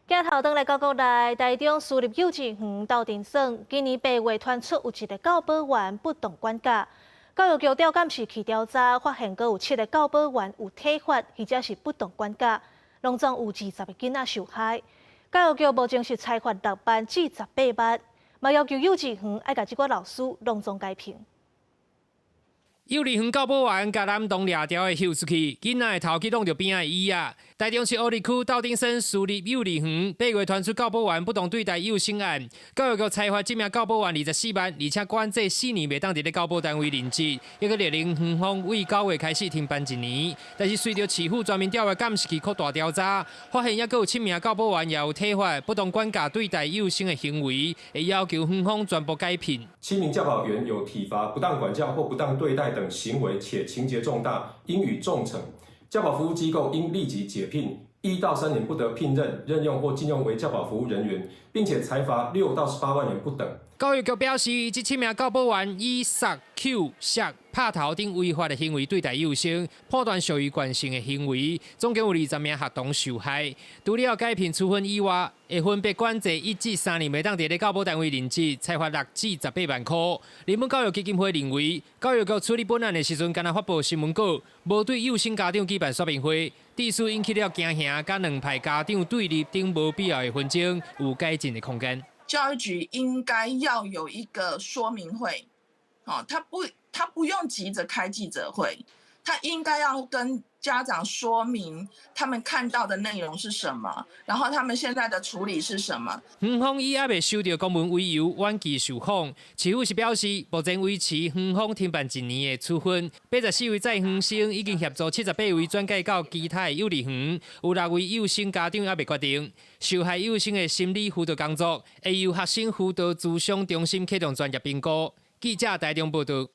镜头转来到国内，台中私立幼稚园斗阵耍，今年8月传出有一个教保员不当管教，教育局调监视去调查，发现阁有7个教保员有体罚或者是不当管教，拢总有20个囡仔受害。教育局无正式裁罚6万至18万，嘛要求幼稚园爱甲这个老师拢总改评。 幼儿园教保员甲男童掠条的丢出去，囡仔的头去弄着边仔椅啊！台中市乌里区斗阵森私立幼儿园8月传出教保员不当对待幼生案，教育局裁罚这名教保员24万，而且管制4年袂当伫咧教保单位任职，一个勒令园方为9月开始停办1年。但是随着市府专门调阅监视器扩大调查，发现还阁有7名教保员也有体罚、不当管教对待幼生的行为，会要求园方全部改聘。7名教保员有体罚、不当管教或不当对待等行为，且情节重大，应予重惩。教保服务机构应立即解聘，1到3年不得聘任、任用或禁用为教保服务人员，并且裁罚6到18万元不等。教育局表示，这7名教保员以杀、扣、摔、拍头等违法的行为对待幼生，判断属于惯性的行为，总共有20名学童受害。除了改聘处分以外，会分别管制1至3年袂当伫咧教保单位任职，裁罚6至18万元。日本教育基金会认为，教育局处理本案的时阵，敢若发布新闻稿，无对幼生家长举办说明会，致使引起了惊吓，甲2派家长对立等无必要的纷争，有改进的空间。 教育局应该要有一个说明会，他不用急着开记者会，他应该要跟家长说明他们看到的内容是什么，然后他们现在的处理是什么。园方以还未收到公文为由婉拒受访，市府是表示目前维持园方停办1年的处分。84位在园生已经协助78位转介到其他的幼儿园，有6位幼生家长还未决定。受害幼生的心理辅导工作会由学生辅导咨商中心启动专业评估。记者台中报道。